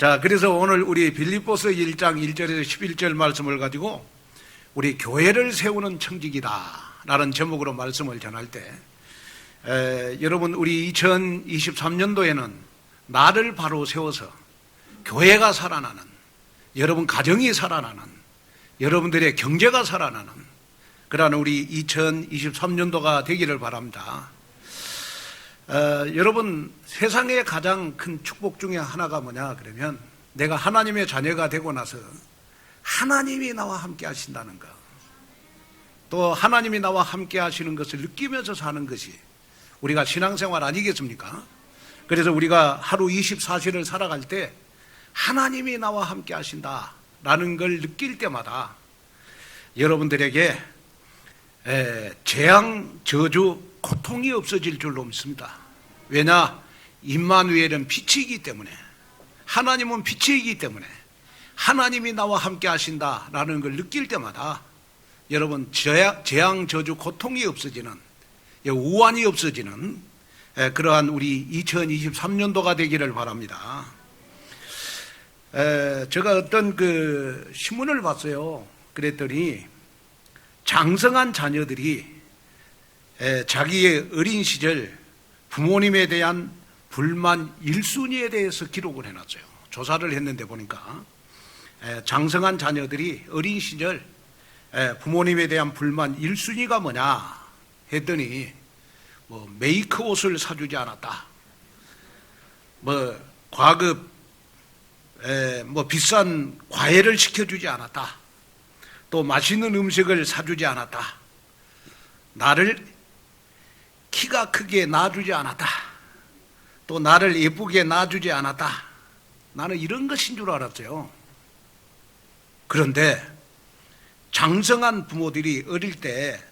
자, 그래서 오늘 우리 빌립보서 1장 1절에서 11절 말씀을 가지고 우리 교회를 세우는 청직이다 라는 제목으로 말씀을 전할 때 여러분 우리 2023년도에는 나를 바로 세워서 교회가 살아나는, 여러분 가정이 살아나는, 여러분들의 경제가 살아나는 그러한 우리 2023년도가 되기를 바랍니다. 여러분 세상의 가장 큰 축복 중에 하나가 뭐냐 그러면 내가 하나님의 자녀가 되고 나서 하나님이 나와 함께 하신다는 것, 또 하나님이 나와 함께 하시는 것을 느끼면서 사는 것이 우리가 신앙생활 아니겠습니까? 그래서 우리가 하루 24시를 살아갈 때 하나님이 나와 함께 하신다라는 걸 느낄 때마다 여러분들에게 재앙, 저주, 고통이 없어질 줄로 믿습니다. 왜냐? 임마누엘은 빛이기 때문에, 하나님은 빛이기 때문에 하나님이 나와 함께 하신다라는 걸 느낄 때마다 여러분 재앙, 저주, 고통이 없어지는, 우환이 없어지는 그러한 우리 2023년도가 되기를 바랍니다. 제가 어떤 그 신문을 봤어요. 그랬더니 장성한 자녀들이 자기의 어린 시절 부모님에 대한 불만 1순위에 대해서 기록을 해놨어요. 조사를 했는데 보니까 장성한 자녀들이 어린 시절 부모님에 대한 불만 1순위가 뭐냐 했더니 뭐 메이크 옷을 사주지 않았다, 뭐 과급 뭐 비싼 과외를 시켜주지 않았다, 또 맛있는 음식을 사주지 않았다, 나를 키가 크게 낳아주지 않았다, 또 나를 예쁘게 낳아주지 않았다. 나는 이런 것인 줄 알았어요. 그런데 장성한 부모들이 어릴 때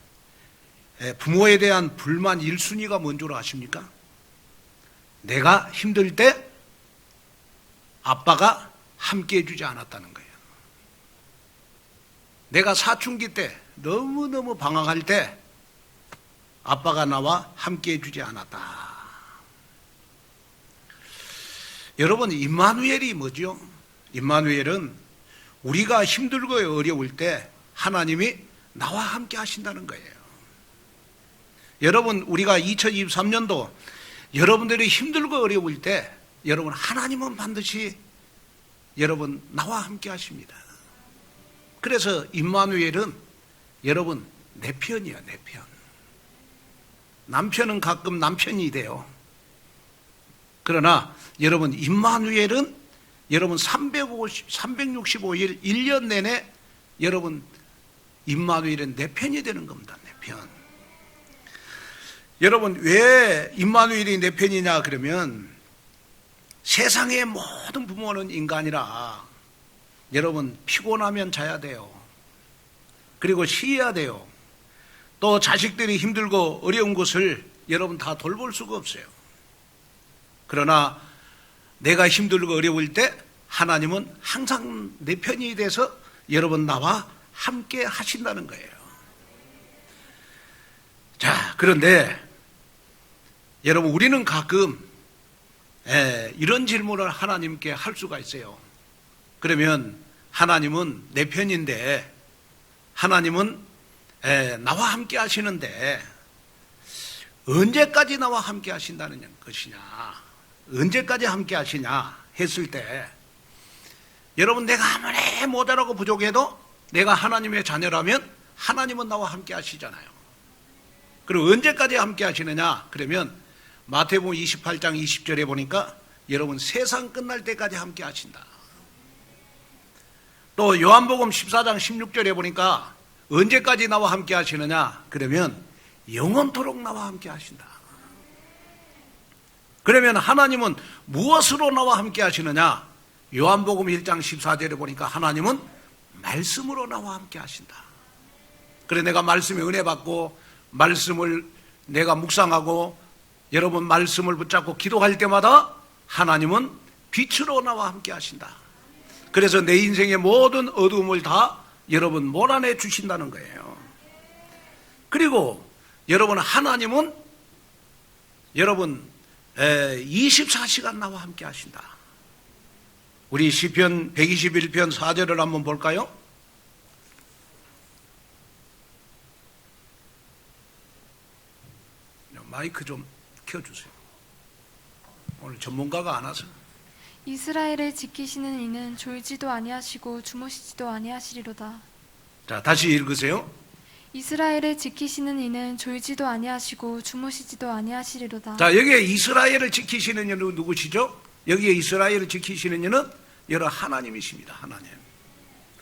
부모에 대한 불만 1순위가 뭔 줄 아십니까? 내가 힘들 때 아빠가 함께 해주지 않았다는 거예요. 내가 사춘기 때 너무너무 방황할 때 아빠가 나와 함께 해주지 않았다. 여러분 임마누엘이 뭐죠? 임마누엘은 우리가 힘들고 어려울 때 하나님이 나와 함께 하신다는 거예요. 여러분 우리가 2023년도 여러분들이 힘들고 어려울 때 여러분 하나님은 반드시 여러분 나와 함께 하십니다. 그래서 임마누엘은 여러분 내 편이야, 내 편. 남편은 가끔 남편이 돼요. 그러나 여러분 임마누엘은 여러분 365일 1년 내내 여러분 임마누엘은 내 편이 되는 겁니다. 내 편. 여러분 왜 임마누엘이 내 편이냐 그러면 세상의 모든 부모는 인간이라 여러분 피곤하면 자야 돼요. 그리고 쉬어야 돼요. 또 자식들이 힘들고 어려운 것을 여러분 다 돌볼 수가 없어요. 그러나 내가 힘들고 어려울 때 하나님은 항상 내 편이 돼서 여러분 나와 함께 하신다는 거예요. 자, 그런데 여러분 우리는 가끔 이런 질문을 하나님께 할 수가 있어요. 그러면 하나님은 내 편인데 하나님은 나와 함께 하시는데 언제까지 나와 함께 하신다는 것이냐, 언제까지 함께 하시냐 했을 때 여러분 내가 아무리 모자라고 부족해도 내가 하나님의 자녀라면 하나님은 나와 함께 하시잖아요. 그리고 언제까지 함께 하시느냐 그러면 마태복음 28장 20절에 보니까 여러분 세상 끝날 때까지 함께 하신다. 또 요한복음 14장 16절에 보니까 언제까지 나와 함께 하시느냐 그러면 영원토록 나와 함께 하신다. 그러면 하나님은 무엇으로 나와 함께 하시느냐? 요한복음 1장 14절에 보니까 하나님은 말씀으로 나와 함께 하신다. 그래 내가 말씀에 은혜 받고 말씀을 내가 묵상하고 여러분 말씀을 붙잡고 기도할 때마다 하나님은 빛으로 나와 함께 하신다. 그래서 내 인생의 모든 어두움을 다 여러분 몰아내 주신다는 거예요. 그리고 여러분 하나님은 여러분 24시간 나와 함께 하신다. 우리 시편 121편 4절을 한번 볼까요? 마이크 좀 켜주세요. 오늘 전문가가 안 와서. 이스라엘을 지키시는 이는 졸지도 아니하시고 주무시지도 아니하시리로다. 자, 다시 읽으세요. 이스라엘을 지키시는 이는 졸지도 아니하시고 주무시지도 아니하시리로다. 자, 여기에 이스라엘을 지키시는 이는 누구시죠? 여기에 이스라엘을 지키시는 이는 여러 하나님이십니다. 하나님.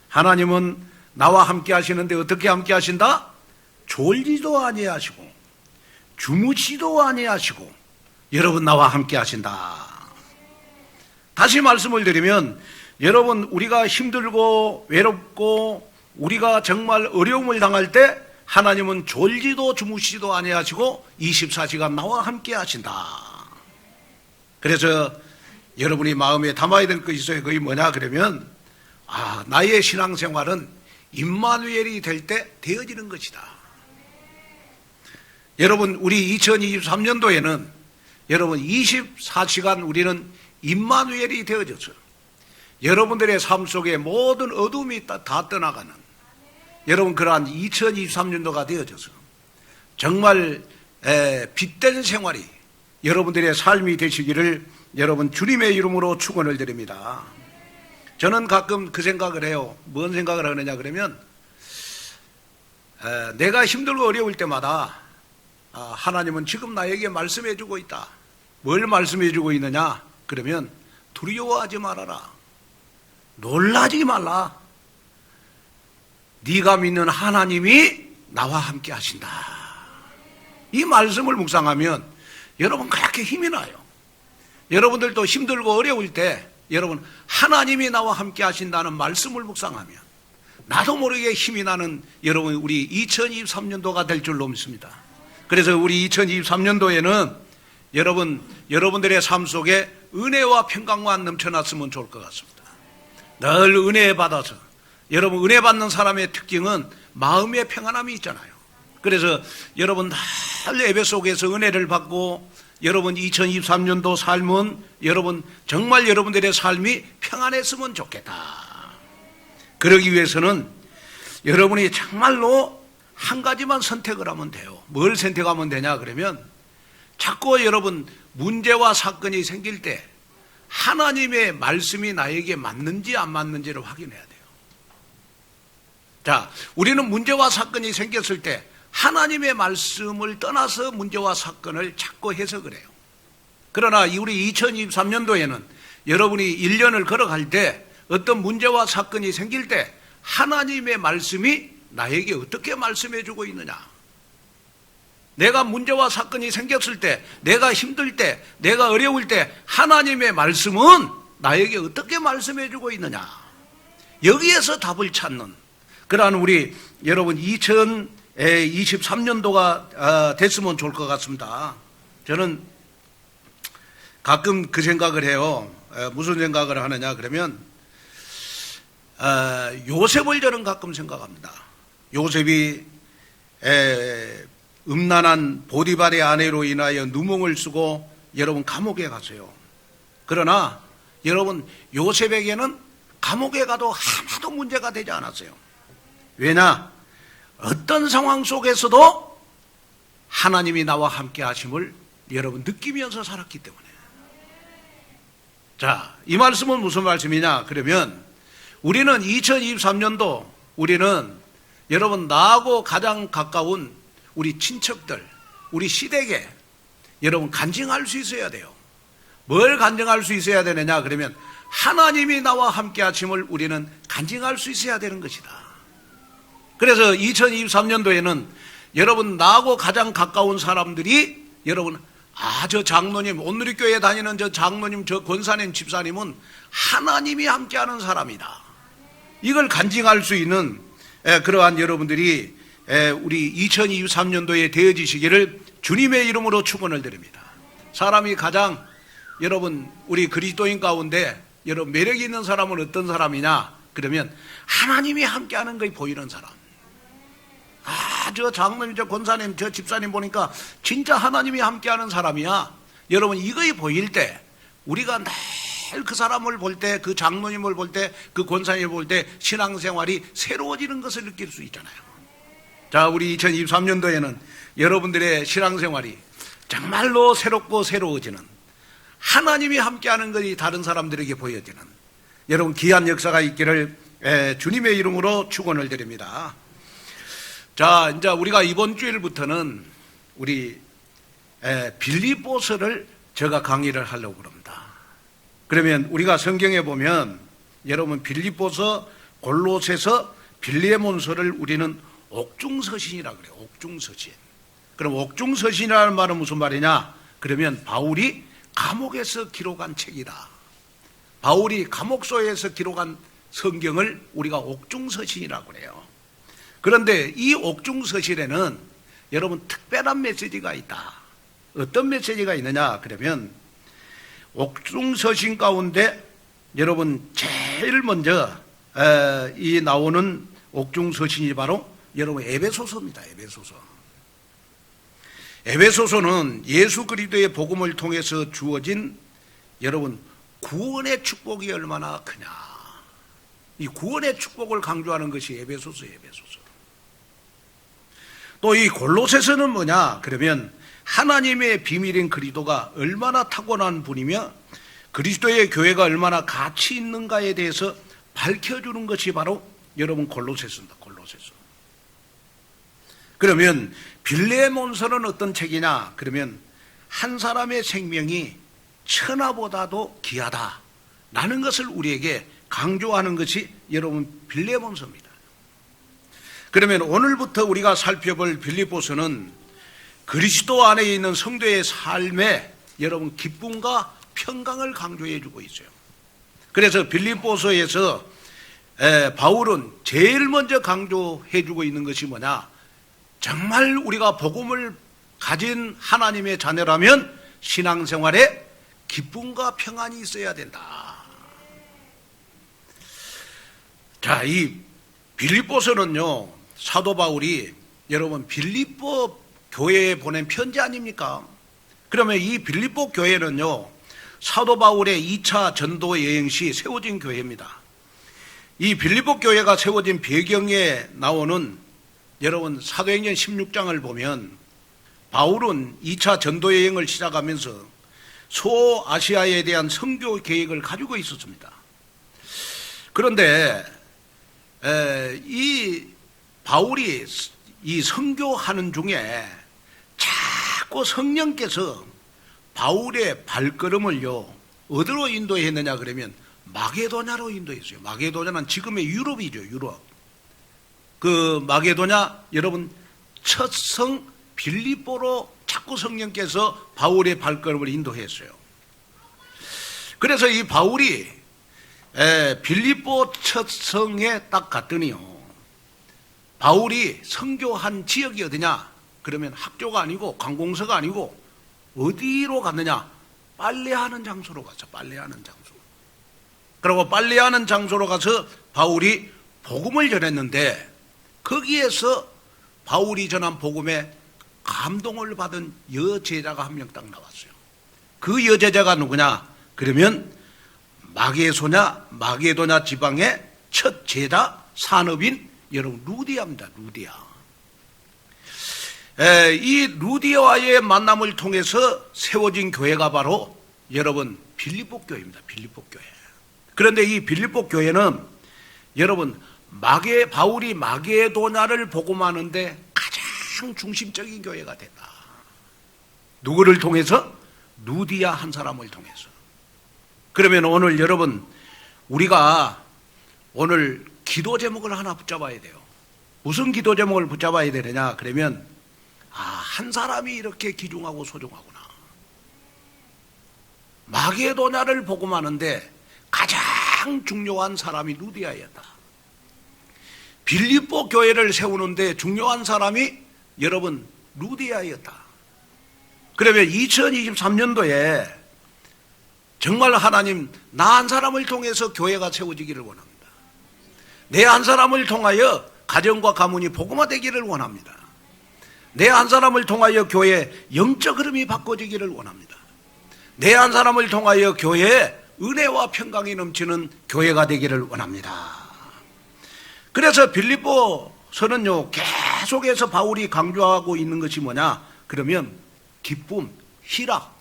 하나님은 나와 함께 하시는데 어떻게 함께 하신다? 졸지도 아니하시고 주무시지도 아니하시고 여러분 나와 함께 하신다. 다시 말씀을 드리면 여러분 우리가 힘들고 외롭고 우리가 정말 어려움을 당할 때 하나님은 졸지도 주무시지도 아니하시고 24시간 나와 함께 하신다. 그래서 여러분이 마음에 담아야 될 것이 있어요. 그게 뭐냐 그러면 나의 신앙생활은 임마누엘이 될 때 되어지는 것이다. 여러분 우리 2023년도에는 여러분 24시간 우리는 임마누엘이 되어져서 여러분들의 삶 속에 모든 어둠이 다 떠나가는 여러분 그러한 2023년도가 되어져서 정말 빛된 생활이 여러분들의 삶이 되시기를 여러분 주님의 이름으로 축원을 드립니다. 저는 가끔 그 생각을 해요. 뭔 생각을 하느냐 그러면 내가 힘들고 어려울 때마다 하나님은 지금 나에게 말씀해 주고 있다. 뭘 말씀해 주고 있느냐 그러면 두려워하지 말아라. 놀라지 말라. 네가 믿는 하나님이 나와 함께 하신다. 이 말씀을 묵상하면 여러분 그렇게 힘이 나요. 여러분들도 힘들고 어려울 때 여러분 하나님이 나와 함께 하신다는 말씀을 묵상하면 나도 모르게 힘이 나는 여러분 우리 2023년도가 될 줄로 믿습니다. 그래서 우리 2023년도에는 여러분들의 삶 속에 은혜와 평강만 넘쳐났으면 좋을 것 같습니다. 늘 은혜 받아서 여러분 은혜 받는 사람의 특징은 마음의 평안함이 있잖아요. 그래서 여러분 늘 예배 속에서 은혜를 받고 여러분 2023년도 삶은 여러분 정말 여러분들의 삶이 평안했으면 좋겠다. 그러기 위해서는 여러분이 정말로 한 가지만 선택을 하면 돼요. 뭘 선택하면 되냐 그러면 자꾸 여러분 문제와 사건이 생길 때 하나님의 말씀이 나에게 맞는지 안 맞는지를 확인해야 돼요. 자, 우리는 문제와 사건이 생겼을 때 하나님의 말씀을 떠나서 문제와 사건을 자꾸 해석을 해요. 그러나 우리 2023년도에는 여러분이 1년을 걸어갈 때 어떤 문제와 사건이 생길 때 하나님의 말씀이 나에게 어떻게 말씀해 주고 있느냐. 내가 문제와 사건이 생겼을 때, 내가 힘들 때, 내가 어려울 때 하나님의 말씀은 나에게 어떻게 말씀해 주고 있느냐. 여기에서 답을 찾는 그러한 우리 여러분 2023년도가 됐으면 좋을 것 같습니다. 저는 가끔 그 생각을 해요. 무슨 생각을 하느냐 그러면 요셉을 저는 가끔 생각합니다. 요셉이 음란한 보디발의 아내로 인하여 누몽을 쓰고 여러분 감옥에 갔어요. 그러나 여러분 요셉에게는 감옥에 가도 하나도 문제가 되지 않았어요. 왜냐? 어떤 상황 속에서도 하나님이 나와 함께 하심을 여러분 느끼면서 살았기 때문에. 자, 이 말씀은 무슨 말씀이냐 그러면 우리는 2023년도 우리는 여러분 나하고 가장 가까운 우리 친척들, 우리 시댁에 여러분 간증할 수 있어야 돼요. 뭘 간증할 수 있어야 되느냐 그러면 하나님이 나와 함께 하심을 우리는 간증할 수 있어야 되는 것이다. 그래서 2023년도에는 여러분 나하고 가장 가까운 사람들이 여러분 저 장로님, 온누리교회 다니는 저 장로님, 저 권사님, 집사님은 하나님이 함께하는 사람이다. 이걸 간증할 수 있는 그러한 여러분들이 우리 2023년도에 되어지시기를 주님의 이름으로 축원을 드립니다. 사람이 가장 여러분 우리 그리스도인 가운데 여러분 매력이 있는 사람은 어떤 사람이냐 그러면 하나님이 함께하는 것이 보이는 사람. 저 장로님, 저 권사님, 저 집사님 보니까 진짜 하나님이 함께하는 사람이야. 여러분 이거이 보일 때 우리가 매일 그 사람을 볼 때, 그 장로님을 볼 때, 그 권사님을 볼 때 신앙생활이 새로워지는 것을 느낄 수 있잖아요. 자, 우리 2023년도에는 여러분들의 신앙생활이 정말로 새롭고 새로워지는, 하나님이 함께하는 것이 다른 사람들에게 보여지는 여러분 귀한 역사가 있기를 주님의 이름으로 축원을 드립니다. 자, 이제 우리가 이번 주일부터는 우리 빌립보서를 제가 강의를 하려고 합니다. 그러면 우리가 성경에 보면 여러분 빌립보서, 골로새서, 빌레몬서를 우리는 옥중서신이라고 그래요. 옥중서신. 그럼 옥중서신이라는 말은 무슨 말이냐? 그러면 바울이 감옥에서 기록한 책이다. 바울이 감옥소에서 기록한 성경을 우리가 옥중서신이라고 그래요. 그런데 이 옥중서신에는 여러분 특별한 메시지가 있다. 어떤 메시지가 있느냐? 그러면 옥중서신 가운데 여러분 제일 먼저 이 나오는 옥중서신이 바로 여러분 에베소서입니다. 에베소서는 예수 그리스도의 복음을 통해서 주어진 여러분 구원의 축복이 얼마나 크냐. 이 구원의 축복을 강조하는 것이 에베소서예요. 또 이 골로새서는 뭐냐? 그러면 하나님의 비밀인 그리스도가 얼마나 타고난 분이며 그리스도의 교회가 얼마나 가치 있는가에 대해서 밝혀주는 것이 바로 여러분 골로새서입니다. 골로새서. 그러면 빌레몬서는 어떤 책이냐? 그러면 한 사람의 생명이 천하보다도 귀하다라는 것을 우리에게 강조하는 것이 여러분 빌레몬서입니다. 그러면 오늘부터 우리가 살펴볼 빌립보서는 그리스도 안에 있는 성도의 삶에 여러분 기쁨과 평강을 강조해 주고 있어요. 그래서 빌립보서에서 바울은 제일 먼저 강조해 주고 있는 것이 뭐냐? 정말 우리가 복음을 가진 하나님의 자녀라면 신앙생활에 기쁨과 평안이 있어야 된다. 자, 이 빌립보서는요, 사도 바울이 여러분 빌립보 교회에 보낸 편지 아닙니까? 그러면 이 빌립보 교회는요, 사도 바울의 2차 전도 여행 시 세워진 교회입니다. 이 빌립보 교회가 세워진 배경에 나오는 여러분 사도행전 16장을 보면 바울은 2차 전도 여행을 시작하면서 소아시아에 대한 선교 계획을 가지고 있었습니다. 그런데 이 바울이 이 선교하는 중에 자꾸 성령께서 바울의 발걸음을요 어디로 인도했느냐 그러면 마게도냐로 인도했어요. 마게도냐는 지금의 유럽이죠. 유럽. 그 마게도냐 여러분 첫 성 빌립보로 자꾸 성령께서 바울의 발걸음을 인도했어요. 그래서 이 바울이 빌립보 첫 성에 딱 갔더니요, 바울이 선교한 지역이 어디냐? 그러면 학교가 아니고 관공서가 아니고 어디로 갔느냐? 빨래하는 장소로 갔어. 빨래하는 장소. 그리고 빨래하는 장소로 가서 바울이 복음을 전했는데 거기에서 바울이 전한 복음에 감동을 받은 여제자가 한 명 딱 나왔어요. 그 여제자가 누구냐? 그러면 마게도냐 지방의 첫 제자 산업인 여러분 루디아입니다. 루디아. 이 루디아와의 만남을 통해서 세워진 교회가 바로 여러분 빌립보 교회입니다. 빌립보 교회. 그런데 이 빌립보 교회는 여러분 바울이 마게도냐를 복음하는데 가장 중심적인 교회가 됐다. 누구를 통해서? 루디아 한 사람을 통해서. 그러면 오늘 여러분 우리가 오늘 기도 제목을 하나 붙잡아야 돼요. 무슨 기도 제목을 붙잡아야 되느냐? 그러면 한 사람이 이렇게 귀중하고 소중하구나. 마게도냐를 복음하는데 가장 중요한 사람이 루디아였다. 빌립보 교회를 세우는데 중요한 사람이 여러분 루디아였다. 그러면 2023년도에 정말 하나님 나 한 사람을 통해서 교회가 세워지기를 원합니다. 내 한 사람을 통하여 가정과 가문이 복음화되기를 원합니다. 내 한 사람을 통하여 교회의 영적 흐름이 바꿔지기를 원합니다. 내 한 사람을 통하여 교회에 은혜와 평강이 넘치는 교회가 되기를 원합니다. 그래서 빌립보서는요, 계속해서 바울이 강조하고 있는 것이 뭐냐? 그러면 기쁨, 희락.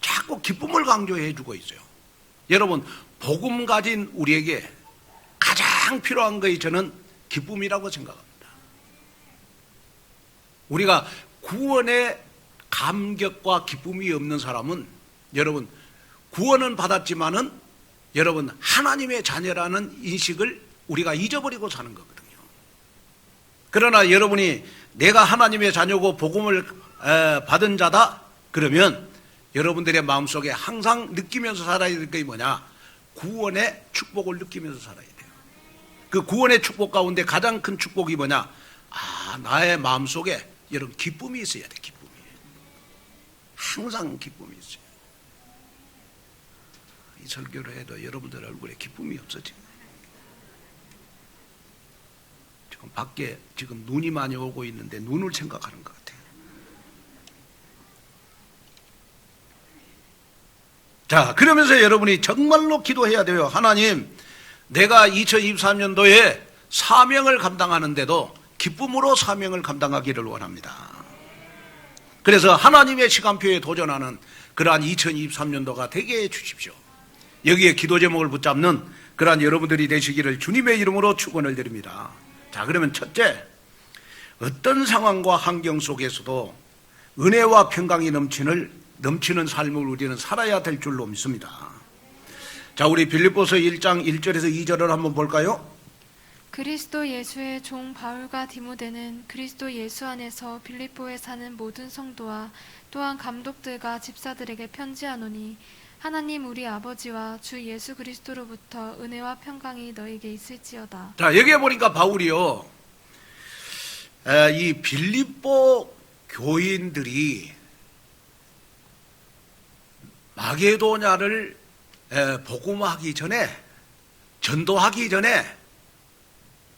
자꾸 기쁨을 강조해 주고 있어요. 여러분, 복음 가진 우리에게 가장 필요한 것이 저는 기쁨이라고 생각합니다. 우리가 구원의 감격과 기쁨이 없는 사람은 여러분, 구원은 받았지만은 여러분, 하나님의 자녀라는 인식을 우리가 잊어버리고 사는 거거든요. 그러나 여러분이 내가 하나님의 자녀고 복음을 받은 자다 그러면 여러분들의 마음속에 항상 느끼면서 살아야 될 것이 뭐냐? 구원의 축복을 느끼면서 살아야 돼요. 그 구원의 축복 가운데 가장 큰 축복이 뭐냐? 나의 마음속에 여러분 기쁨이 있어야 돼. 기쁨이. 항상 기쁨이 있어요. 이 설교를 해도 여러분들 얼굴에 기쁨이 없어지고, 지금 밖에 지금 눈이 많이 오고 있는데 눈을 생각하는 것 같아요. 자, 그러면서 여러분이 정말로 기도해야 돼요. 하나님, 내가 2023년도에 사명을 감당하는데도 기쁨으로 사명을 감당하기를 원합니다. 그래서 하나님의 시간표에 도전하는 그러한 2023년도가 되게 해 주십시오. 여기에 기도 제목을 붙잡는 그러한 여러분들이 되시기를 주님의 이름으로 축원을 드립니다. 자, 그러면 첫째, 어떤 상황과 환경 속에서도 은혜와 평강이 넘치는 삶을 우리는 살아야 될 줄로 믿습니다. 자, 우리 빌립보서 1장 1절에서 2절을 한번 볼까요? 그리스도 예수의 종 바울과 디모데는 그리스도 예수 안에서 빌립보에 사는 모든 성도와 또한 감독들과 집사들에게 편지하노니 하나님 우리 아버지와 주 예수 그리스도로부터 은혜와 평강이 너에게 있을지어다. 자, 여기에 보니까 바울이요, 이 빌립보 교인들이 마게도냐를 복음하기 전에, 전도하기 전에,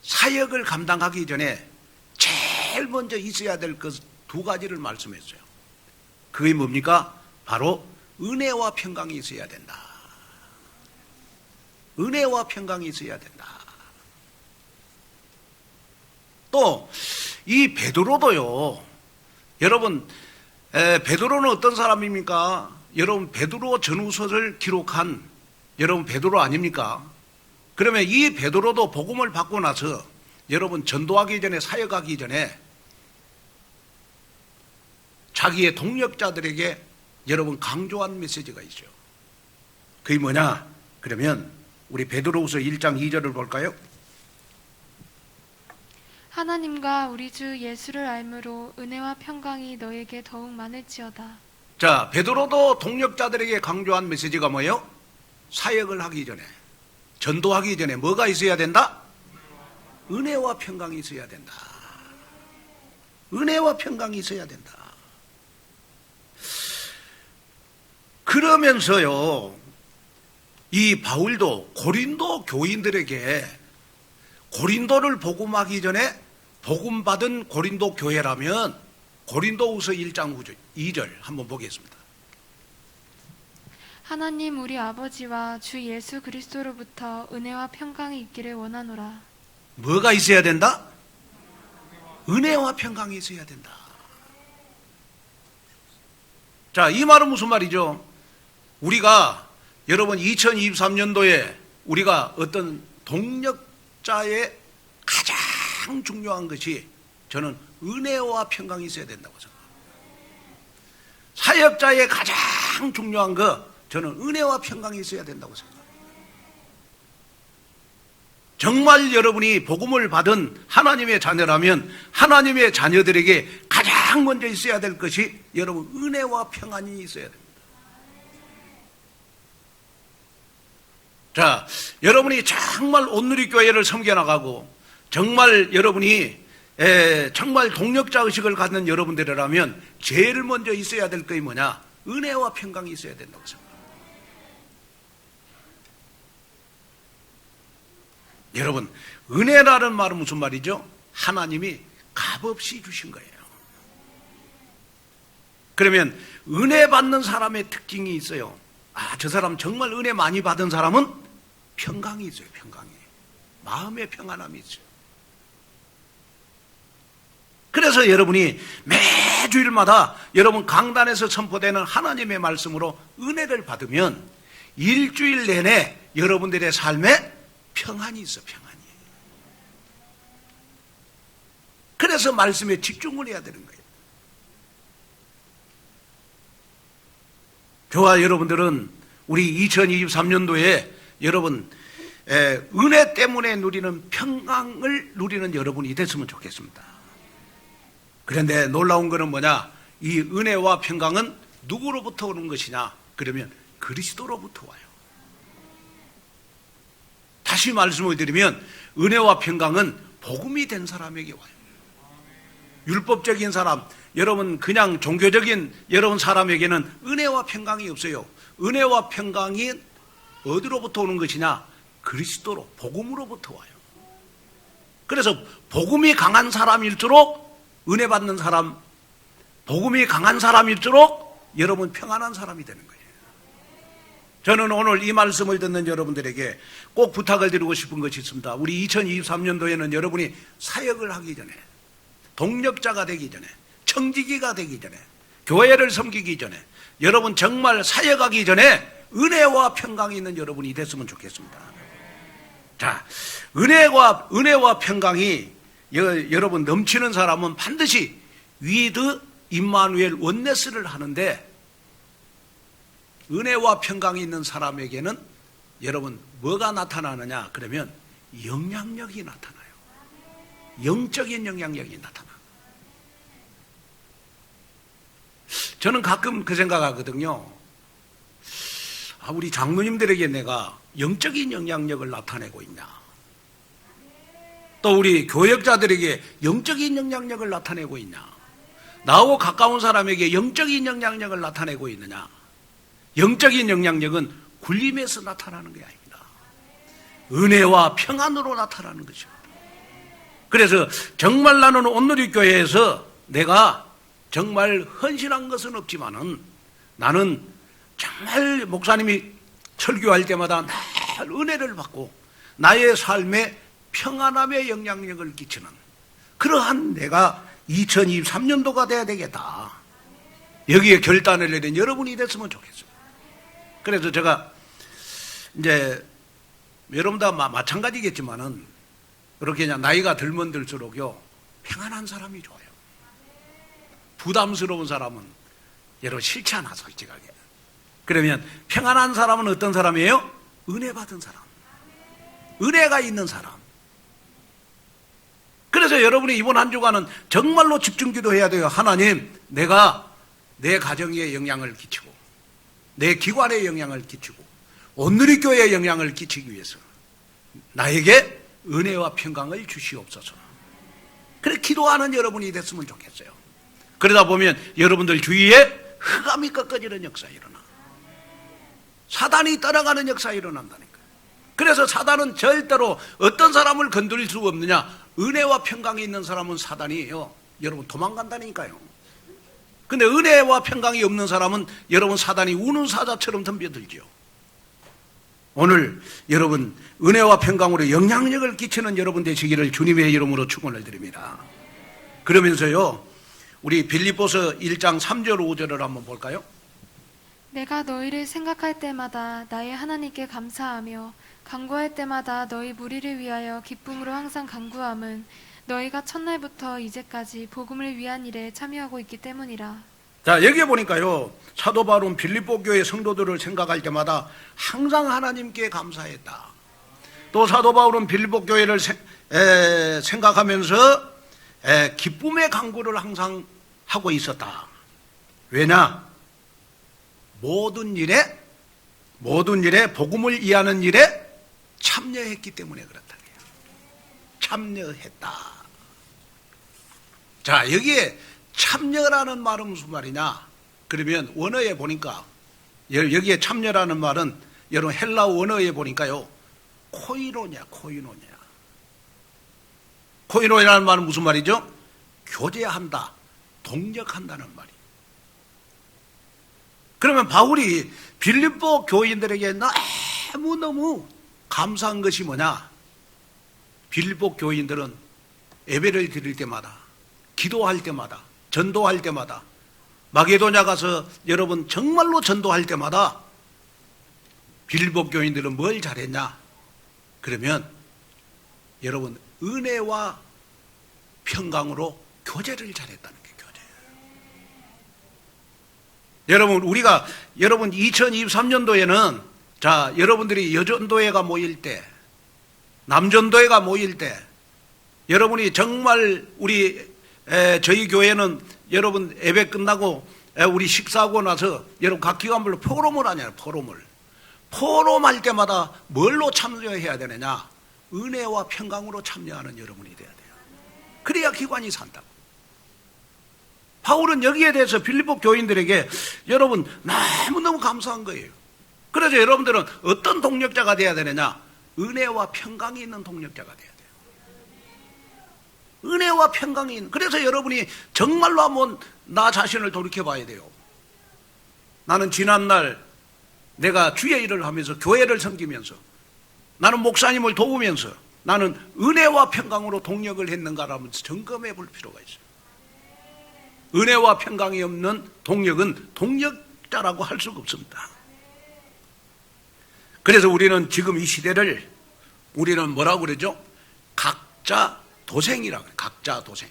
사역을 감당하기 전에 제일 먼저 있어야 될 것 두 가지를 말씀했어요. 그게 뭡니까? 바로 은혜와 평강이 있어야 된다. 은혜와 평강이 있어야 된다. 또 이 베드로도요, 여러분, 베드로는 어떤 사람입니까? 여러분, 베드로 전후서를 기록한 여러분 베드로 아닙니까? 그러면 이 베드로도 복음을 받고 나서 여러분 전도하기 전에, 사역하기 전에 자기의 동력자들에게 여러분 강조한 메시지가 있죠. 그게 뭐냐? 그러면 우리 베드로후서 1장 2절을 볼까요? 하나님과 우리 주 예수를 알므로 은혜와 평강이 너에게 더욱 많을지어다. 자, 베드로도 동력자들에게 강조한 메시지가 뭐예요? 사역을 하기 전에, 전도하기 전에 뭐가 있어야 된다? 은혜와 평강이 있어야 된다. 은혜와 평강이 있어야 된다. 그러면서요, 이 바울도 고린도 교인들에게 고린도를 복음하기 전에 복음받은 고린도 교회라면 고린도후서 1장 2절 한번 보겠습니다. 하나님 우리 아버지와 주 예수 그리스도로부터 은혜와 평강이 있기를 원하노라. 뭐가 있어야 된다? 은혜와 평강이 있어야 된다. 자, 이 말은 무슨 말이죠? 우리가 여러분 2023년도에 우리가 어떤 동력자의 가장 중요한 것이 저는 은혜와 평강이 있어야 된다고 생각합니다. 사역자의 가장 중요한 거 저는 은혜와 평강이 있어야 된다고 생각합니다. 정말 여러분이 복음을 받은 하나님의 자녀라면 하나님의 자녀들에게 가장 먼저 있어야 될 것이 여러분 은혜와 평안이 있어야 됩니다. 자, 여러분이 정말 온누리교회를 섬겨나가고 정말 여러분이 정말 동력자 의식을 갖는 여러분들이라면 제일 먼저 있어야 될 것이 뭐냐? 은혜와 평강이 있어야 된다고 생각합니다. 여러분, 은혜라는 말은 무슨 말이죠? 하나님이 값없이 주신 거예요. 그러면 은혜 받는 사람의 특징이 있어요. 저 사람 정말 은혜 많이 받은 사람은 평강이 있어요. 평강이. 마음의 평안함이 있어요. 그래서 여러분이 매주일마다 여러분 강단에서 선포되는 하나님의 말씀으로 은혜를 받으면 일주일 내내 여러분들의 삶에 평안이 있어. 평안이. 그래서 말씀에 집중을 해야 되는 거예요. 저와 여러분들은 우리 2023년도에 여러분 은혜 때문에 누리는 평강을 누리는 여러분이 됐으면 좋겠습니다. 그런데 놀라운 것은 뭐냐? 이 은혜와 평강은 누구로부터 오는 것이냐? 그러면 그리스도로부터 와요. 다시 말씀을 드리면 은혜와 평강은 복음이 된 사람에게 와요. 율법적인 사람, 여러분 그냥 종교적인 여러분 사람에게는 은혜와 평강이 없어요. 은혜와 평강이 어디로부터 오는 것이냐? 그리스도로, 복음으로부터 와요. 그래서 복음이 강한 사람일수록 은혜 받는 사람, 복음이 강한 사람일수록 여러분 평안한 사람이 되는 거예요. 저는 오늘 이 말씀을 듣는 여러분들에게 꼭 부탁을 드리고 싶은 것이 있습니다. 우리 2023년도에는 여러분이 사역을 하기 전에, 동력자가 되기 전에, 청지기가 되기 전에, 교회를 섬기기 전에, 여러분 정말 사역하기 전에 은혜와 평강이 있는 여러분이 됐으면 좋겠습니다. 자, 은혜와 평강이 여러분 넘치는 사람은 반드시 위드 임마누엘 원네스를 하는데, 은혜와 평강이 있는 사람에게는 여러분 뭐가 나타나느냐? 그러면 영향력이 나타나요. 영적인 영향력이 나타나. 저는 가끔 그 생각하거든요. 우리 장로님들에게 내가 영적인 영향력을 나타내고 있냐? 또 우리 교역자들에게 영적인 영향력을 나타내고 있냐? 나하고 가까운 사람에게 영적인 영향력을 나타내고 있느냐? 영적인 영향력은 굴림에서 나타나는 게 아닙니다. 은혜와 평안으로 나타나는 것입니다. 그래서 정말 나는 온누리교회에서 내가 정말 헌신한 것은 없지만은 나는 정말 목사님이 설교할 때마다 늘 은혜를 받고 나의 삶에 평안함의 영향력을 끼치는 그러한 내가 2023년도가 돼야 되겠다. 여기에 결단을 내린 여러분이 됐으면 좋겠어요. 그래서 제가 이제 여러분 다 마찬가지겠지만은 그렇게 그냥 나이가 들면 들수록요 평안한 사람이 좋아요. 부담스러운 사람은 여러분 싫지 않아, 솔직하게. 그러면 평안한 사람은 어떤 사람이에요? 은혜 받은 사람, 은혜가 있는 사람. 그래서 여러분이 이번 한 주간은 정말로 집중 기도해야 돼요. 하나님, 내가 내 가정에 영향을 끼치고 내 기관에 영향을 끼치고 온누리교회에 영향을 끼치기 위해서 나에게 은혜와 평강을 주시옵소서. 그래 기도하는 여러분이 됐으면 좋겠어요. 그러다 보면 여러분들 주위에 흑암이 꺾어지는 역사 일어나. 사단이 따라가는 역사 일어난다니까. 그래서 사단은 절대로 어떤 사람을 건드릴 수 없느냐? 은혜와 평강이 있는 사람은 사단이에요. 여러분 도망간다니까요. 근데 은혜와 평강이 없는 사람은 여러분 사단이 우는 사자처럼 덤벼들죠. 오늘 여러분 은혜와 평강으로 영향력을 끼치는 여러분 되시기를 주님의 이름으로 축원을 드립니다. 그러면서요 우리 빌립보서 1장 3절 5절을 한번 볼까요? 내가 너희를 생각할 때마다 나의 하나님께 감사하며 간구할 때마다 너희 무리를 위하여 기쁨으로 항상 간구함은 너희가 첫날부터 이제까지 복음을 위한 일에 참여하고 있기 때문이라. 자, 여기에 보니까요 사도 바울은 빌립보 교회 성도들을 생각할 때마다 항상 하나님께 감사했다. 또 사도 바울은 빌립보 교회를 생각하면서 기쁨의 간구를 항상 하고 있었다. 왜냐? 모든 일에 복음을 이해하는 일에 참여했기 때문에 그렇다. 참여했다. 자, 여기에 참여라는 말은 무슨 말이냐? 그러면 원어에 보니까 여기에 참여라는 말은 여러분 헬라어 원어에 보니까요 코이노냐. 코이노냐는 말은 무슨 말이죠? 교제한다, 동력한다는 말이에요. 그러면 바울이 빌립보 교인들에게 너무너무 감사한 것이 뭐냐? 빌립보 교인들은 예배를 드릴 때마다, 기도할 때마다, 전도할 때마다, 마게도냐 가서 여러분 정말로 전도할 때마다 빌립보 교인들은 뭘 잘했냐? 그러면 여러분 은혜와 평강으로 교제를 잘했다는 게 교제예요. 여러분 2023년도에는 자, 여러분들이 여전도회가 모일 때, 남전도회가 모일 때, 여러분이 정말 저희 교회는 여러분 예배 끝나고 우리 식사하고 나서 여러분 각 기관별로 포럼을 하잖아요. 포럼할 때마다 뭘로 참여해야 되느냐? 은혜와 평강으로 참여하는 여러분이 돼야 돼요. 그래야 기관이 산다고. 바울은 여기에 대해서 빌립보 교인들에게 여러분 너무너무 감사한 거예요. 그래서 여러분들은 어떤 동력자가 돼야 되느냐? 은혜와 평강이 있는 동력자가 돼야 돼요. 은혜와 평강이 있는. 그래서 여러분이 정말로 한번 나 자신을 돌이켜봐야 돼요. 나는 지난날 내가 주의 일을 하면서 교회를 섬기면서 나는 목사님을 도우면서 나는 은혜와 평강으로 동력을 했는가라면서 점검해 볼 필요가 있어요. 은혜와 평강이 없는 동력은 동력자라고 할 수가 없습니다. 그래서 우리는 지금 이 시대를 우리는 뭐라고 그러죠? 각자 도생이라고 해요. 각자 도생.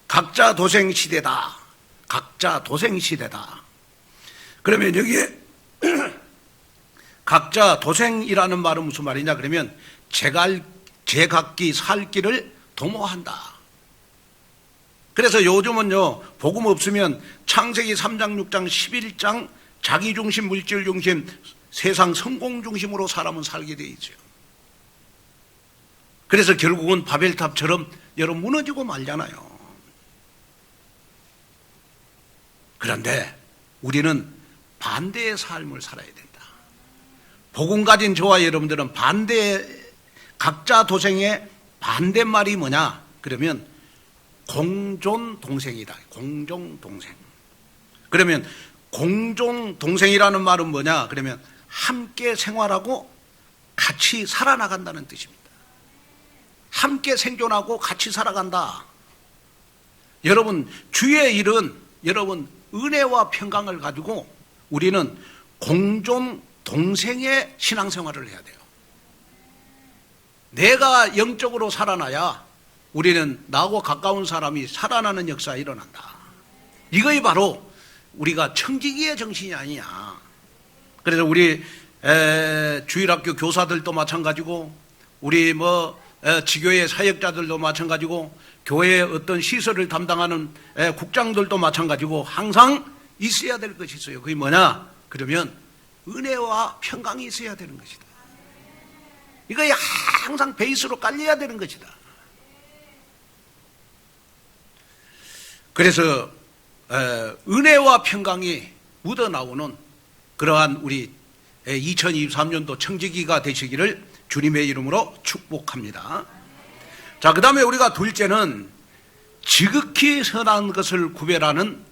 각자 도생 시대다. 각자 도생 시대다. 그러면 여기에 각자 도생이라는 말은 무슨 말이냐? 그러면 제각기 살 길을 도모한다. 그래서 요즘은요, 복음 없으면 창세기 3장, 6장, 11장 자기중심, 물질중심, 세상 성공중심으로 사람은 살게 돼 있어요. 그래서 결국은 바벨탑처럼 여러분 무너지고 말잖아요. 그런데 우리는 반대의 삶을 살아야 된다. 복음 가진 저와 여러분들은 각자 도생의 반대말이 뭐냐? 그러면 공존동생이다. 공존동생. 그러면 공존동생이라는 말은 뭐냐? 그러면 함께 생활하고 같이 살아나간다는 뜻입니다. 함께 생존하고 같이 살아간다. 여러분, 주의 일은 여러분 은혜와 평강을 가지고 우리는 공존동생의 신앙생활을 해야 돼요. 내가 영적으로 살아나야 우리는 나하고 가까운 사람이 살아나는 역사가 일어난다. 이것이 바로 우리가 청지기의 정신이 아니냐. 그래서 우리 주일학교 교사들도 마찬가지고 우리 지교회 사역자들도 마찬가지고 교회의 어떤 시설을 담당하는 국장들도 마찬가지고 항상 있어야 될 것이 있어요. 그게 뭐냐? 그러면 은혜와 평강이 있어야 되는 것이다. 이거 항상 베이스로 깔려야 되는 것이다. 그래서 은혜와 평강이 묻어나오는 그러한 우리 2023년도 청지기가 되시기를 주님의 이름으로 축복합니다. 자, 그 다음에 우리가 둘째는 지극히 선한 것을 구별하는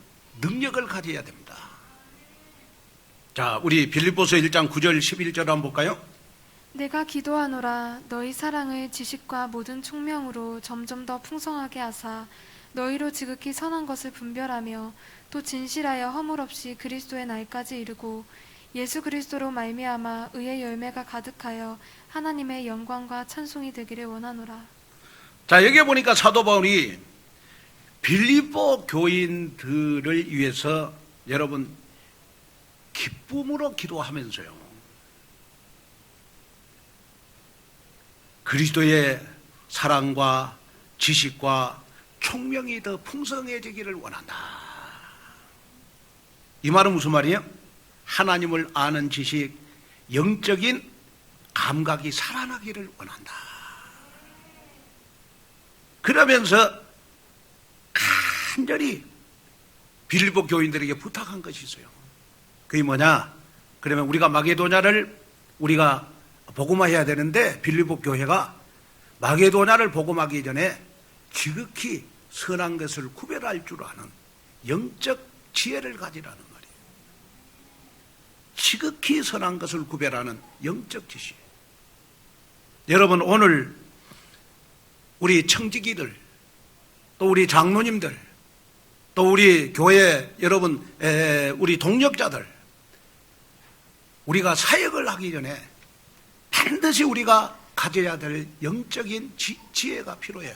능력을 가져야 됩니다. 자, 우리 빌립보서 1장 9절 11절 한번 볼까요? 내가 기도하노라 너희 사랑을 지식과 모든 총명으로 점점 더 풍성하게 하사 너희로 지극히 선한 것을 분별하며 또 진실하여 허물 없이 그리스도의 날까지 이르고 예수 그리스도로 말미암아 의의 열매가 가득하여 하나님의 영광과 찬송이 되기를 원하노라. 자, 여기 보니까 사도 바울이 빌립보 교인들을 위해서 여러분 기쁨으로 기도하면서요, 그리스도의 사랑과 지식과 총명이 더 풍성해지기를 원한다. 이 말은 무슨 말이에요? 하나님을 아는 지식, 영적인 감각이 살아나기를 원한다. 그러면서 간절히 빌립보 교인들에게 부탁한 것이 있어요. 그게 뭐냐? 그러면 우리가 마게도냐를 우리가 복음화해야 되는데 빌립보 교회가 마게도냐를 복음하기 전에 지극히 선한 것을 구별할 줄 아는 영적 지혜를 가지라는 말이에요. 지극히 선한 것을 구별하는 영적 지식. 여러분, 오늘 우리 청지기들, 또 우리 장로님들, 또 우리 교회 여러분, 우리 동역자들, 우리가 사역을 하기 전에 반드시 우리가 가져야 될 영적인 지혜가 필요해요.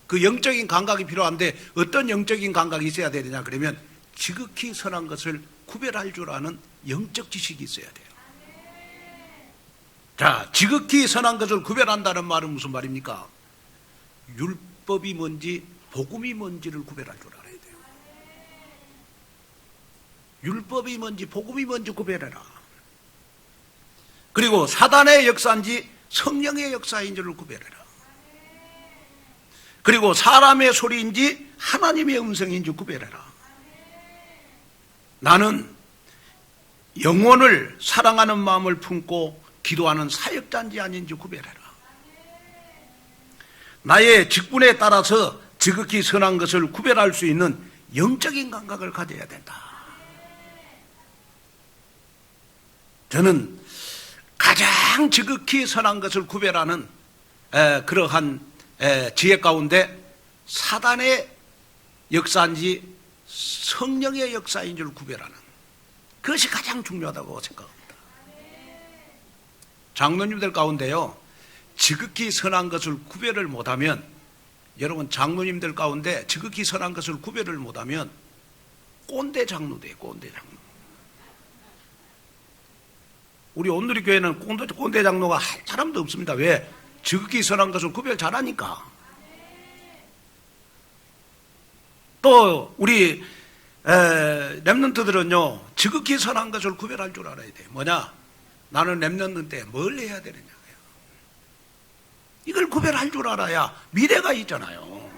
그 영적인 감각이 필요한데 어떤 영적인 감각이 있어야 되느냐 그러면 지극히 선한 것을 구별할 줄 아는 영적 지식이 있어야 돼요. 자, 지극히 선한 것을 구별한다는 말은 무슨 말입니까? 율법이 뭔지 복음이 뭔지를 구별할 줄 알아야 돼요. 율법이 뭔지 복음이 뭔지 구별해라. 그리고 사단의 역사인지 성령의 역사인지를 구별해라. 그리고 사람의 소리인지 하나님의 음성인지 구별해라. 나는 영혼을 사랑하는 마음을 품고 기도하는 사역자인지 아닌지 구별해라. 나의 직분에 따라서 지극히 선한 것을 구별할 수 있는 영적인 감각을 가져야 된다. 저는 가장 지극히 선한 것을 구별하는 그러한 지혜 가운데 사단의 역사인지 성령의 역사인 줄 구별하는 그것이 가장 중요하다고 생각합니다. 장로님들 가운데요, 지극히 선한 것을 구별을 못하면, 여러분 장로님들 가운데 지극히 선한 것을 구별을 못하면 꼰대 장로 돼요. 꼰대 장로. 우리 온누리 교회는 꼰대 장로가 할 사람도 없습니다. 왜? 지극히 선한 것을 구별 잘하니까. 또 우리 렘넌트들은요, 지극히 선한 것을 구별할 줄 알아야 돼요. 뭐냐? 나는 렘넌트 때 뭘 해야 되느냐. 이걸 구별할 줄 알아야 미래가 있잖아요.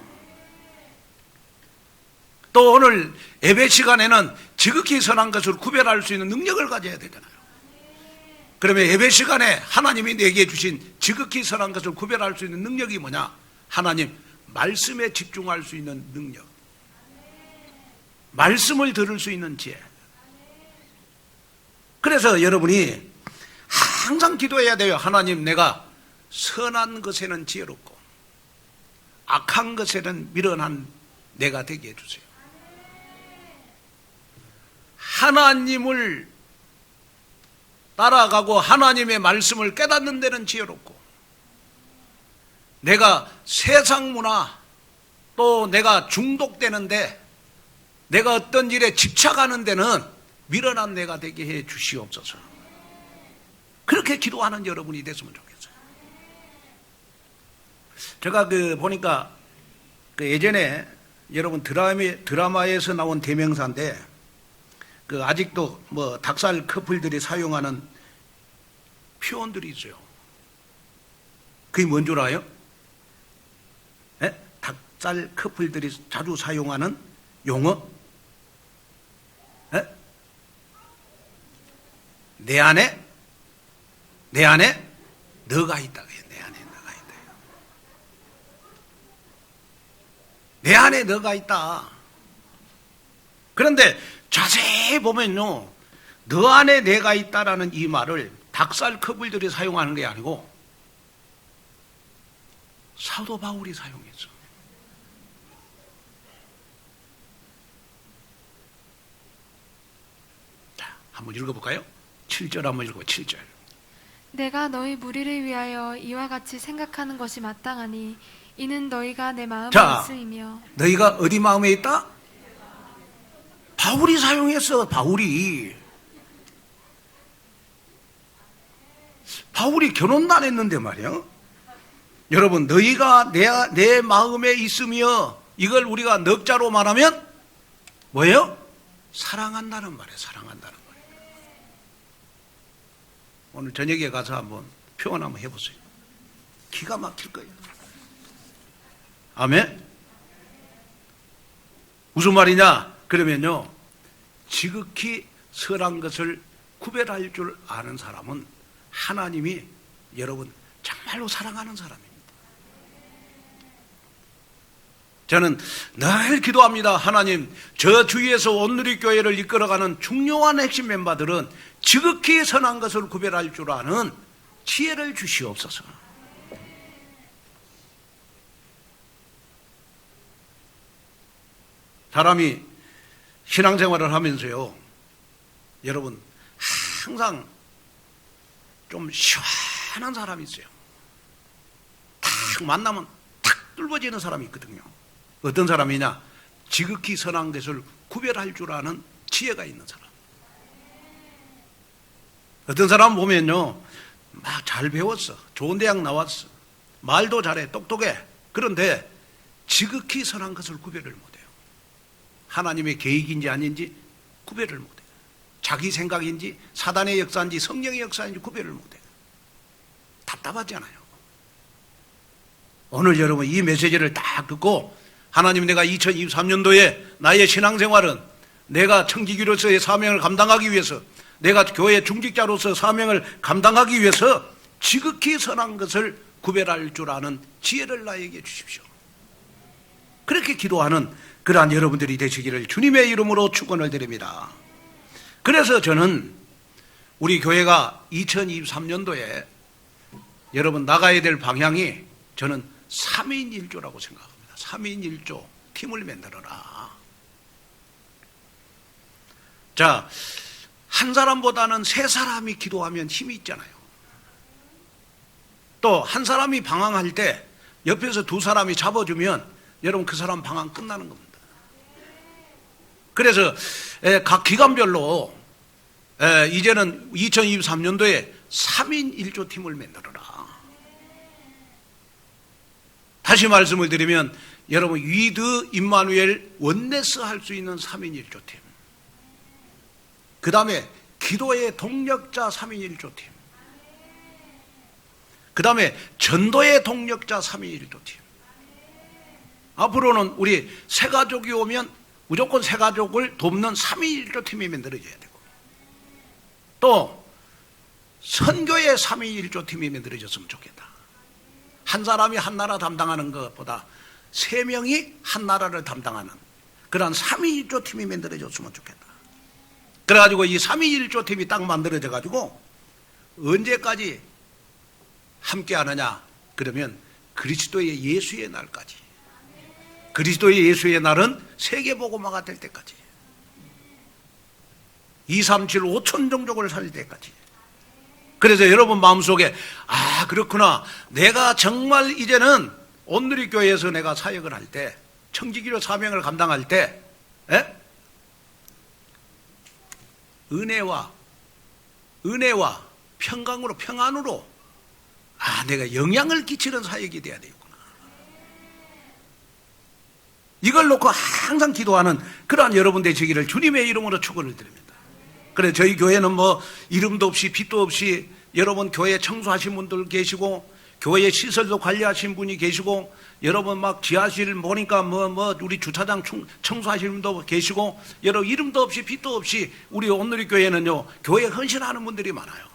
또 오늘 예배 시간에는 지극히 선한 것을 구별할 수 있는 능력을 가져야 되잖아요. 그러면 예배 시간에 하나님이 내게 주신 지극히 선한 것을 구별할 수 있는 능력이 뭐냐? 하나님 말씀에 집중할 수 있는 능력, 말씀을 들을 수 있는 지혜. 그래서 여러분이 항상 기도해야 돼요. 하나님, 내가 선한 것에는 지혜롭고 악한 것에는 미련한 내가 되게 해주세요. 하나님을 따라가고 하나님의 말씀을 깨닫는 데는 지혜롭고, 내가 세상 문화 또 내가 중독되는데, 내가 어떤 일에 집착하는 데는 미련한 내가 되게 해 주시옵소서. 그렇게 기도하는 여러분이 됐으면 좋겠어요. 제가 보니까 예전에 여러분 드라마에서 나온 대명사인데, 아직도 닭살 커플들이 사용하는 표현들이 있어요. 그게 뭔 줄 알아요? 닭살 커플들이 자주 사용하는 용어? 내 안에 너가 있다. 내 안에 너가 있다. 내 안에 너가 있다. 그런데 자세히 보면요, 너 안에 내가 있다라는 이 말을 닭살 커플들이 사용하는 게 아니고 사도 바울이 사용했어. 자, 한번 읽어볼까요? 7절 한번 읽어. 7절. 내가 너희 무리를 위하여 이와 같이 생각하는 것이 마땅하니 이는 너희가 내 마음에 있음이며. 너희가 어디 마음에 있다? 바울이 사용했어. 바울이 결혼도 안 했는데 말이야. 여러분, 너희가 내 마음에 있으며, 이걸 우리가 넉자로 말하면 뭐예요? 사랑한다는 말이에요. 사랑한다는 말이에요. 오늘 저녁에 가서 한번 표현 한번 해보세요. 기가 막힐 거예요. 아멘. 무슨 말이냐? 그러면요, 지극히 선한 것을 구별할 줄 아는 사람은 하나님이 여러분 정말로 사랑하는 사람입니다. 저는 늘 기도합니다. 하나님, 저 주위에서 온누리교회를 이끌어가는 중요한 핵심 멤버들은 지극히 선한 것을 구별할 줄 아는 지혜를 주시옵소서. 사람이 신앙생활을 하면서요, 여러분 항상 좀 시원한 사람이 있어요. 탁 만나면 탁 뚫어지는 사람이 있거든요. 어떤 사람이냐? 지극히 선한 것을 구별할 줄 아는 지혜가 있는 사람. 어떤 사람 보면요, 막 잘 배웠어, 좋은 대학 나왔어, 말도 잘해, 똑똑해. 그런데 지극히 선한 것을 구별을 못해요. 하나님의 계획인지 아닌지 구별을 못해요. 자기 생각인지 사단의 역사인지 성령의 역사인지 구별을 못해요. 답답하잖아요. 오늘 여러분 이 메시지를 딱 듣고, 하나님, 내가 2023년도에 나의 신앙생활은 내가 청지기로서의 사명을 감당하기 위해서, 내가 교회 중직자로서 사명을 감당하기 위해서 지극히 선한 것을 구별할 줄 아는 지혜를 나에게 주십시오. 그렇게 기도하는 그러한 여러분들이 되시기를 주님의 이름으로 축원을 드립니다. 그래서 저는 우리 교회가 2023년도에 여러분 나가야 될 방향이, 저는 3인 1조라고 생각합니다. 3인 1조 팀을 만들어라. 자, 한 사람보다는 세 사람이 기도하면 힘이 있잖아요. 또 한 사람이 방황할 때 옆에서 두 사람이 잡아주면 여러분 그 사람 방황 끝나는 겁니다. 그래서 각 기관별로 이제는 2023년도에 3인 1조 팀을 만들어라. 다시 말씀을 드리면 여러분 위드 임마누엘 원네스 할 수 있는 3인 1조 팀, 그 다음에 기도의 동력자 3인 1조 팀, 그 다음에 전도의 동력자 3인 1조 팀. 앞으로는 우리 새가족이 오면 무조건 새가족을 돕는 3인 1조 팀이 만들어져야 되고, 또 선교의 3인 1조 팀이 만들어졌으면 좋겠다. 한 사람이 한 나라 담당하는 것보다 세 명이 한 나라를 담당하는 그런 3인 1조 팀이 만들어졌으면 좋겠다. 그래가지고 이 3인 1조 팀이 딱 만들어져 가지고 언제까지 함께 하느냐? 그러면 그리스도의 예수의 날까지. 그리스도의 예수의 날은 세계복음화가 될 때까지, 237 5천 종족을 살릴 때까지. 그래서 여러분 마음속에, 아 그렇구나, 내가 정말 이제는 온누리교회에서 내가 사역을 할 때, 청지기로 사명을 감당할 때 은혜와 평강으로, 평안으로 내가 영향을 끼치는 사역이 돼야 되겠구나. 이걸 놓고 항상 기도하는 그러한 여러분 되시기를 주님의 이름으로 축원을 드립니다. 그래, 저희 교회는 뭐 이름도 없이 빛도 없이 여러분 교회 청소하신 분들 계시고, 교회 시설도 관리하신 분이 계시고, 여러분 막 지하실 보니까 우리 주차장 청소하시는 분도 계시고, 여러분 이름도 없이 빛도 없이 우리 온누리 교회는요, 교회에 헌신하는 분들이 많아요.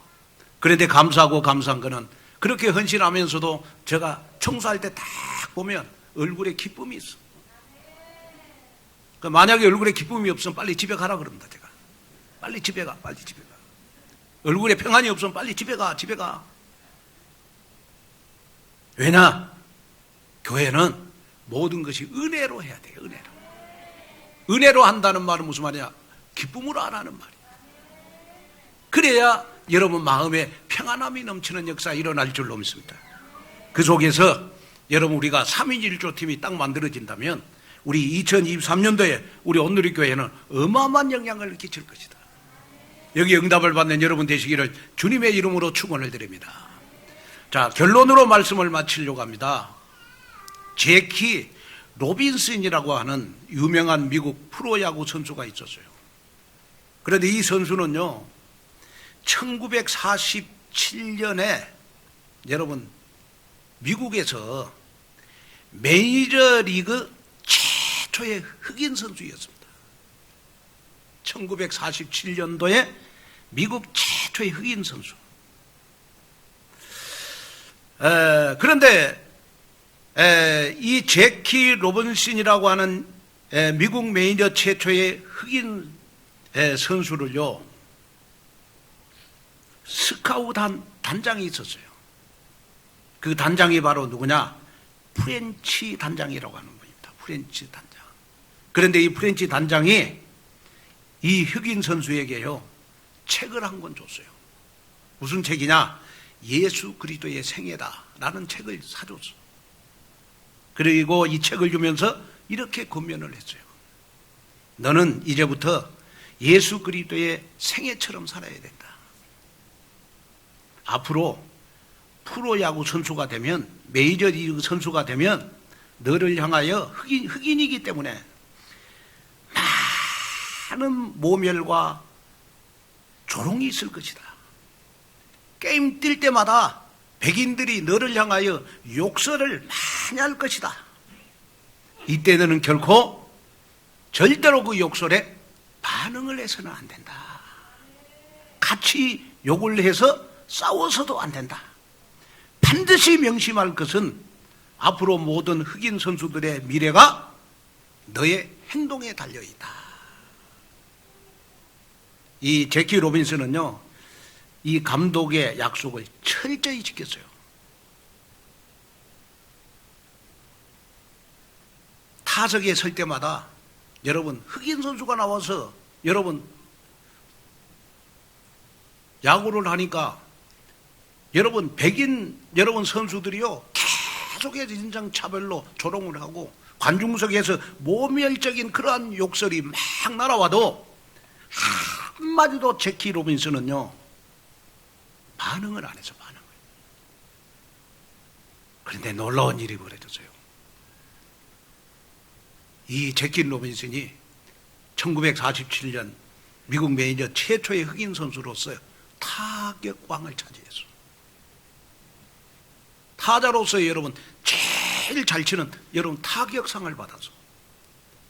그런데 감사하고 감사한 거는, 그렇게 헌신하면서도 제가 청소할 때 딱 보면 얼굴에 기쁨이 있어. 만약에 얼굴에 기쁨이 없으면 빨리 집에 가라 그럽니다. 제가 빨리 집에 가, 빨리 집에 가. 얼굴에 평안이 없으면 빨리 집에 가, 집에 가. 왜냐? 교회는 모든 것이 은혜로 해야 돼요. 은혜로. 은혜로 한다는 말은 무슨 말이냐? 기쁨으로 하라는 말이에요. 그래야 여러분 마음에 평안함이 넘치는 역사가 일어날 줄로 믿습니다. 그 속에서 여러분 우리가 3인 1조 팀이 딱 만들어진다면 우리 2023년도에 우리 온누리교회는 어마어마한 영향을 끼칠 것이다. 여기 응답을 받는 여러분 되시기를 주님의 이름으로 축원을 드립니다. 자, 결론으로 말씀을 마치려고 합니다. 제키 로빈슨이라고 하는 유명한 미국 프로야구 선수가 있었어요. 그런데 이 선수는요, 1947년에 여러분 미국에서 메이저리그 최초의 흑인 선수였습니다. 1947년도에 미국 최초의 흑인 선수. 그런데 이 제키 로빈슨이라고 하는 미국 메이저 최초의 흑인 선수를요, 스카우트한 단장이 있었어요. 그 단장이 바로 누구냐? 프렌치 단장이라고 하는 겁니다. 프렌치 단장. 그런데 이 프렌치 단장이 이 흑인 선수에게요, 책을 한 권 줬어요. 무슨 책이냐? 예수 그리스도의 생애다라는 책을 사줬어. 그리고 이 책을 주면서 이렇게 권면을 했어요. 너는 이제부터 예수 그리스도의 생애처럼 살아야 된다. 앞으로 프로야구 선수가 되면, 메이저리그 선수가 되면 너를 향하여 흑인이기 때문에 많은 모멸과 조롱이 있을 것이다. 게임 뛸 때마다 백인들이 너를 향하여 욕설을 많이 할 것이다. 이때 너는 결코 절대로 그 욕설에 반응을 해서는 안 된다. 같이 욕을 해서 싸워서도 안 된다. 반드시 명심할 것은 앞으로 모든 흑인 선수들의 미래가 너의 행동에 달려있다. 이 제키 로빈슨은요, 이 감독의 약속을 철저히 지켰어요. 타석에 설 때마다 여러분, 흑인 선수가 나와서 여러분 야구를 하니까 여러분 백인 여러분 선수들이요, 계속해서 인종차별로 조롱을 하고 관중석에서 모멸적인 그러한 욕설이 막 날아와도 한마디도 제키 로빈슨은요 반응을 안 해서 반응을. 그런데 놀라운 일이 벌어졌어요. 이 제키 로빈슨이 1947년 미국 메이저 최초의 흑인 선수로서 타격왕을 차지했어. 타자로서 여러분 제일 잘 치는 여러분 타격상을 받아서.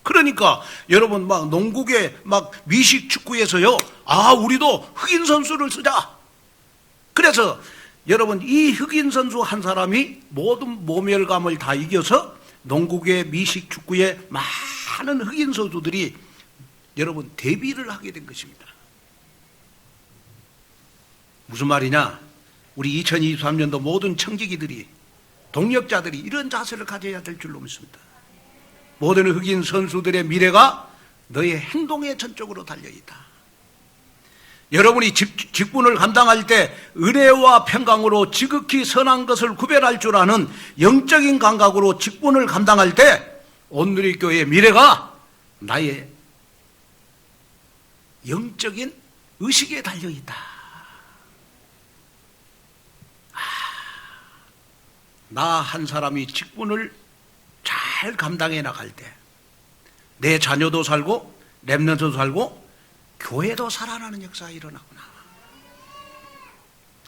그러니까 여러분 막 농구계 막 미식 축구에서요, 아 우리도 흑인 선수를 쓰자. 그래서 여러분 이 흑인 선수 한 사람이 모든 모멸감을 다 이겨서 농구계 미식 축구에 많은 흑인 선수들이 여러분 데뷔를 하게 된 것입니다. 무슨 말이냐? 우리 2023년도 모든 청지기들이, 동력자들이 이런 자세를 가져야 될 줄로 믿습니다. 모든 흑인 선수들의 미래가 너의 행동에 전적으로 달려있다. 여러분이 직분을 감당할 때 은혜와 평강으로 지극히 선한 것을 구별할 줄 아는 영적인 감각으로 직분을 감당할 때 온누리교회의 미래가 나의 영적인 의식에 달려있다. 나 한 사람이 직분을 잘 감당해 나갈 때 내 자녀도 살고 렘넌트도 살고 교회도 살아나는 역사가 일어나구나.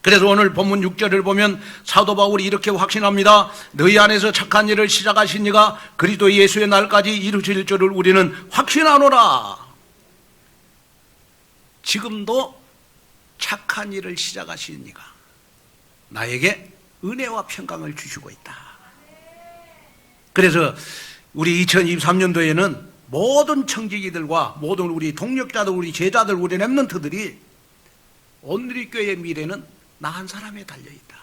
그래서 오늘 본문 6절을 보면 사도 바울이 이렇게 확신합니다. 너희 안에서 착한 일을 시작하신 이가 그리스도 예수의 날까지 이루실 줄을 우리는 확신하노라. 지금도 착한 일을 시작하신 이가 나에게 은혜와 평강을 주시고 있다. 그래서 우리 2023년도에는 모든 청지기들과 모든 우리 동력자들, 우리 제자들, 우리 렘넌트들이 온누리교회의 미래는 나 한 사람에 달려있다.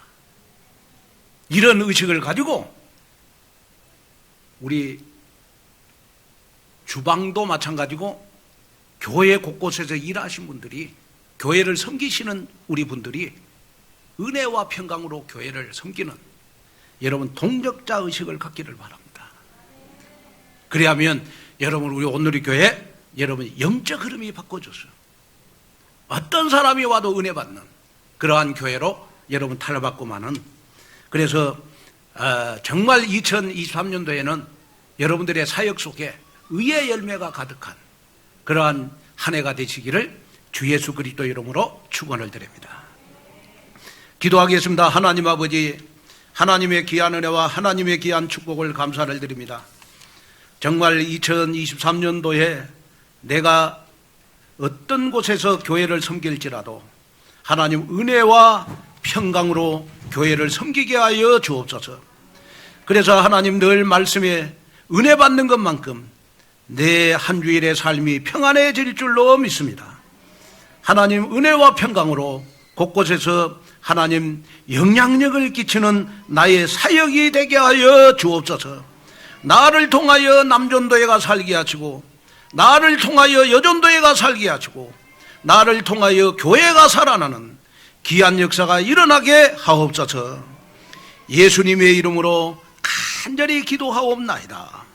이런 의식을 가지고 우리 주방도 마찬가지고 교회 곳곳에서 일하신 분들이, 교회를 섬기시는 우리 분들이 은혜와 평강으로 교회를 섬기는 여러분 동력자 의식을 갖기를 바랍니다. 그래야면 여러분 우리 온누리교회 여러분 영적 흐름이 바꿔줬어요. 어떤 사람이 와도 은혜 받는 그러한 교회로 여러분 탈바꿈 많은. 그래서 정말 2023년도에는 여러분들의 사역 속에 의의 열매가 가득한 그러한 한 해가 되시기를 주 예수 그리스도 이름으로 축원을 드립니다. 기도하겠습니다. 하나님 아버지, 하나님의 귀한 은혜와 하나님의 귀한 축복을 감사를 드립니다. 정말 2023년도에 내가 어떤 곳에서 교회를 섬길지라도 하나님 은혜와 평강으로 교회를 섬기게 하여 주옵소서. 그래서 하나님 늘 말씀에 은혜 받는 것만큼 내 한 주일의 삶이 평안해질 줄로 믿습니다. 하나님 은혜와 평강으로 곳곳에서 하나님 영향력을 끼치는 나의 사역이 되게 하여 주옵소서. 나를 통하여 남전도회가 살게 하시고, 나를 통하여 여전도회가 살게 하시고, 나를 통하여 교회가 살아나는 귀한 역사가 일어나게 하옵소서. 예수님의 이름으로 간절히 기도하옵나이다.